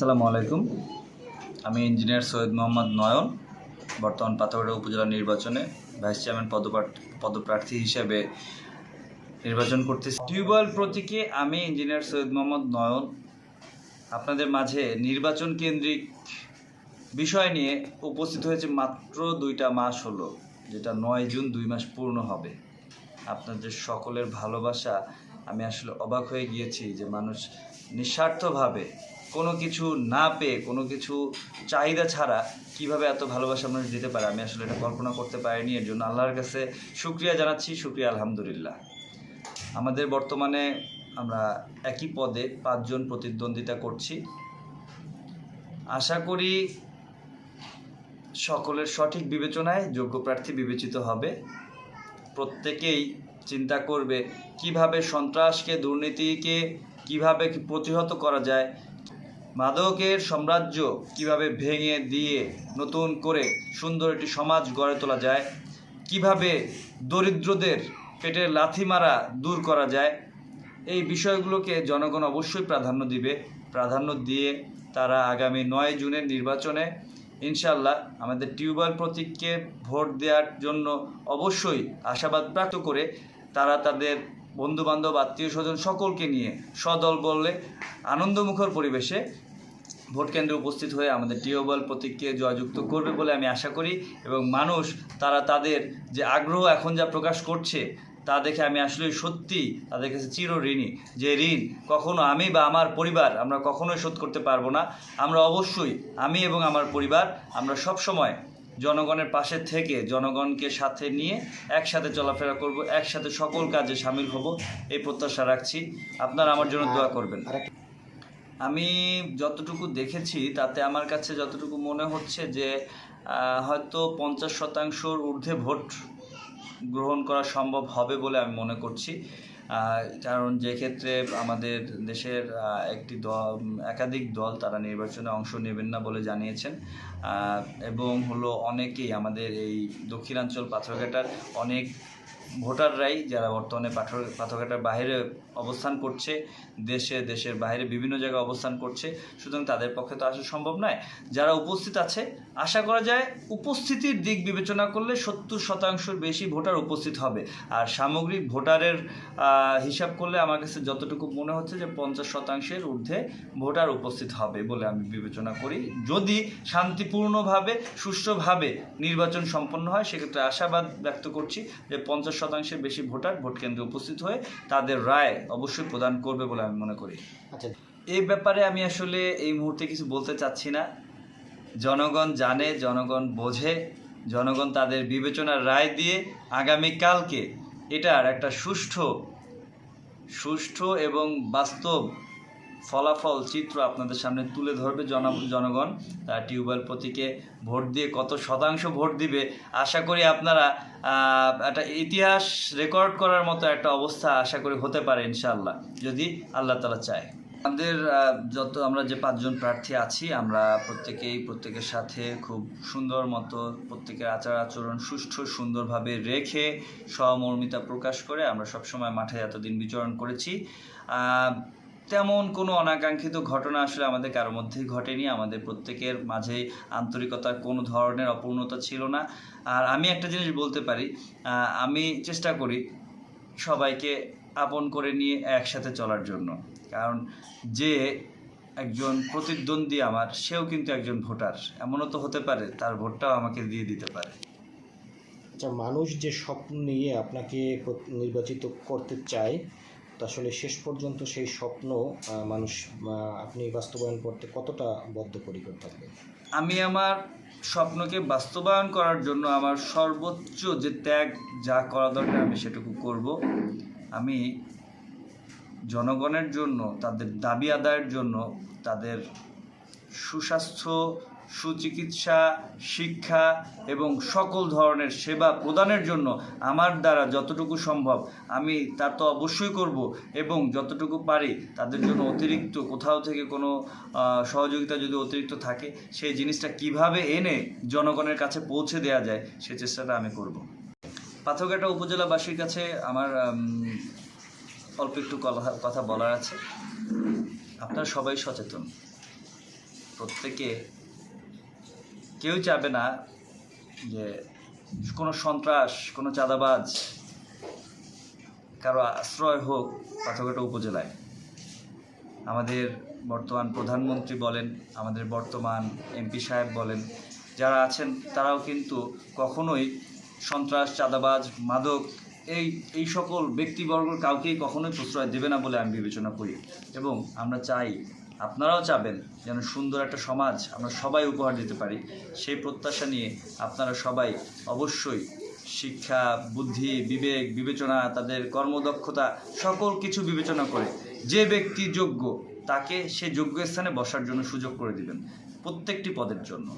আসসালামু আলাইকুম। আমি ইঞ্জিনিয়ার সৈয়দ মোহাম্মদ নয়ন বর্তমান পাথরঘাটা উপজেলা নির্বাচনে ভাইস চেয়ারম্যান পদপ্রার্থী হিসেবে নির্বাচন করতেছি। টিউবওয়েল প্রতীকে আমি ইঞ্জিনিয়ার সৈয়দ মোহাম্মদ নয়ন আপনাদের মাঝে নির্বাচন কেন্দ্রিক বিষয় নিয়ে উপস্থিত হয়েছে। মাত্র 2টা মাস হলো, যেটা 9 জুন 2 মাস পূর্ণ হবে। আপনাদের সকলের ভালোবাসা, আমি আসলে অবাক হয়ে গিয়েছি যে মানুষ নিঃস্বার্থভাবে কোনো কিছু না পেয়ে, কোনো কিছু চাহিদা ছাড়া কিভাবে এত ভালোবাসা মানুষ দিতে পারে। আমি আসলে এটা কল্পনা করতে পারিনি। এর জন্য আল্লাহর কাছে শুকরিয়া জানাচ্ছি, শুকরিয়া আলহামদুলিল্লাহ। আমাদের বর্তমানে আমরা একই পদে 5 জন প্রতিদ্বন্দ্বিতা করছি। আশা করি সকলের সঠিক বিবেচনায় যোগ্য প্রার্থী বিবেচিত হবে। প্রত্যেকেই চিন্তা করবে কিভাবে সন্ত্রাসকে, দুর্নীতিকে কিভাবে প্রতিহত করা যায়, মাদকের সাম্রাজ্য কিভাবে ভেঙে দিয়ে নতুন করে সুন্দর একটি সমাজ গড়ে তোলা যায়, কিভাবে দরিদ্রদের পেটের লাথি মারা দূর করা যায়। এই বিষয়গুলোকে জনগণ অবশ্যই প্রাধান্য দিবে। প্রাধান্য দিয়ে তারা আগামী 9 জুনের নির্বাচনে ইনশাআল্লাহ আমাদের টিউবওয়েল প্রতীককে ভোট দেওয়ার জন্য অবশ্যই আশাবাদ ব্যক্ত করে তারা তাদের বন্ধুবান্ধব, আত্মীয় স্বজন সকলকে নিয়ে সদল বলে আনন্দমুখর পরিবেশে ভোট কেন্দ্রে উপস্থিত হয়ে আমাদের টিউবওয়েল প্রতীককে জয়যুক্ত করবে বলে আমি আশা করি। এবং মানুষ তারা তাদের যে আগ্রহ এখন যা প্রকাশ করছে তা দেখে আমি আসলে সত্যি তাদের কাছে চিরঋণী। যে ঋণ কখনো আমি বা আমার পরিবার আমরা কখনোই শোধ করতে পারবো না। আমরা অবশ্যই, আমি এবং আমার পরিবার, আমরা সব সময় জনগণের পাশে থেকে জনগণকে সাথে নিয়ে একসাথে চলাফেরা করব, একসাথে সকল কাজে সামিল হব, এই প্রত্যাশা রাখছি। আপনারা আমার জন্য দোয়া করবেন। আমি যতটুকু দেখেছি তাতে আমার কাছে যতটুকু মনে হচ্ছে যে হয়তো 50% ঊর্ধ্বে ভোট গ্রহণ করা সম্ভব হবে বলে আমি মনে করছি। কারণ যে ক্ষেত্রে আমাদের দেশের একাধিক দল তারা নির্বাচনে অংশ নেবেন না বলে জানিয়েছেন। এবং অনেকেই আমাদের এই দক্ষিণাঞ্চল পাথরঘাটার অনেক ভোটাররাই যারা বর্তমানে পাথরঘাটার বাইরে অবস্থান করছে, দেশের বাইরে বিভিন্ন জায়গায় অবস্থান করছে, সুতরাং তাদের পক্ষে তো আসা সম্ভব নয়। যারা উপস্থিত আছে, আশা করা যায় উপস্থিতির দিক বিবেচনা করলে 70% বেশি ভোটার উপস্থিত হবে। আর সামগ্রিক ভোটারের হিসাব করলে আমার কাছে যতটুকু মনে হচ্ছে যে 50%-এর ঊর্ধ্বে ভোটার উপস্থিত হবে বলে আমি বিবেচনা করি। যদি শান্তিপূর্ণভাবে, সুষ্ঠুভাবে নির্বাচন সম্পন্ন হয়, সেক্ষেত্রে আশাবাদ ব্যক্ত করছি যে 50%-এর বেশি ভোটার ভোট কেন্দ্রে উপস্থিত হয়ে তাদের রায় অবশ্যই প্রদান করবে বলে আমি মনে করি। আচ্ছা, এই ব্যাপারে আমি আসলে এই মুহূর্তে কিছু বলতে চাচ্ছি না। জনগণ জানে, জনগণ বোঝে, জনগণ তাদের বিবেচনার রায় দিয়ে আগামীকালকে এটার একটা সুষ্ঠু এবং বাস্তব ফলাফল চিত্র আপনাদের সামনে তুলে ধরবে জনগণ। তার টিউবওয়েল প্রতীকে ভোট দিয়ে কত শতাংশ ভোট দিবে, আশা করি আপনারা একটা ইতিহাস রেকর্ড করার মতো একটা অবস্থা আশা করি হতে পারে ইনশাআল্লাহ, যদি আল্লাহ তাআলা চায়। আমাদের আমরা যে 5 জন প্রার্থী আছি, আমরা প্রত্যেকের সাথে খুব সুন্দর মতো প্রত্যেকের আচার আচরণ সুন্দরভাবে রেখে সহমর্মিতা প্রকাশ করে আমরা সবসময় মাঠে এতদিন বিচরণ করেছি। তেমন কোনো অনাকাঙ্ক্ষিত ঘটনা আসলে আমাদের কারো মধ্যেই ঘটেনি। আমাদের প্রত্যেকের মাঝেই আন্তরিকতার কোনো ধরনের অপূর্ণতা ছিল না। আর আমি একটা জিনিস বলতে পারি, আমি চেষ্টা করি সবাইকে আপন করে নিয়ে একসাথে চলার জন্য। কারণ যে একজন প্রতিদ্বন্দ্বী আমার, সেও কিন্তু একজন ভোটার। এমনও তো হতে পারে তার ভোটটাও আমাকে দিয়ে দিতে পারে। আচ্ছা, মানুষ যে স্বপ্ন নিয়ে আপনাকে নির্বাচিত করতে চায়, তো আসলে শেষ পর্যন্ত সেই স্বপ্ন আপনি বাস্তবায়ন করতে কতটা বদ্ধপরিকর থাকবেন? আমি আমার স্বপ্নকে বাস্তবায়ন করার জন্য আমার সর্বোচ্চ যে ত্যাগ যা করা দরকার আমি সেটুকু করব। আমি জনগণের জন্য, তাদের দাবি আদায়ের জন্য, তাদের সুস্বাস্থ্য, সুচিকিৎসা, শিক্ষা এবং সকল ধরনের সেবা প্রদানের জন্য আমার দ্বারা যতটুকু সম্ভব আমি তা তো অবশ্যই করব। এবং যতটুকু পারি তাদের জন্য অতিরিক্ত কোথাও থেকে কোনো সহযোগিতা যদি অতিরিক্ত থাকে, সেই জিনিসটা কিভাবে এনে জনগণের কাছে পৌঁছে দেওয়া যায় সেই চেষ্টাটা আমি করব। পাথরঘাটা উপজেলাবাসীর কাছে আমার অল্প একটু কথা বলার আছে। আপনারা সবাই সচেতন। প্রত্যেকে কেউ চাবে না যে কোনো সন্ত্রাস, কোনো চাঁদাবাজ কারো আশ্রয় হোক পাথরঘাটা উপজেলায়। আমাদের বর্তমান প্রধানমন্ত্রী বলেন, আমাদের বর্তমান এমপি সাহেব বলেন, যারা আছেন তারাও কিন্তু কখনোই সন্ত্রাস, চাঁদাবাজ, মাদক এই সকল ব্যক্তিবর্গ কাউকেই কখনোই প্রশ্রয় দেবে না বলে আমি বিবেচনা করি। এবং আমরা চাই, আপনারাও চাবেন যেন সুন্দর একটা সমাজ আমরা সবাই উপহার দিতে পারি। সেই প্রত্যাশা নিয়ে আপনারা সবাই অবশ্যই শিক্ষা, বুদ্ধি, বিবেক, বিবেচনা, তাদের কর্মদক্ষতা সকল কিছু বিবেচনা করে যে ব্যক্তি যোগ্য তাকে সে যোগ্য স্থানে বসার জন্য সুযোগ করে দিবেন প্রত্যেকটি পদের জন্য।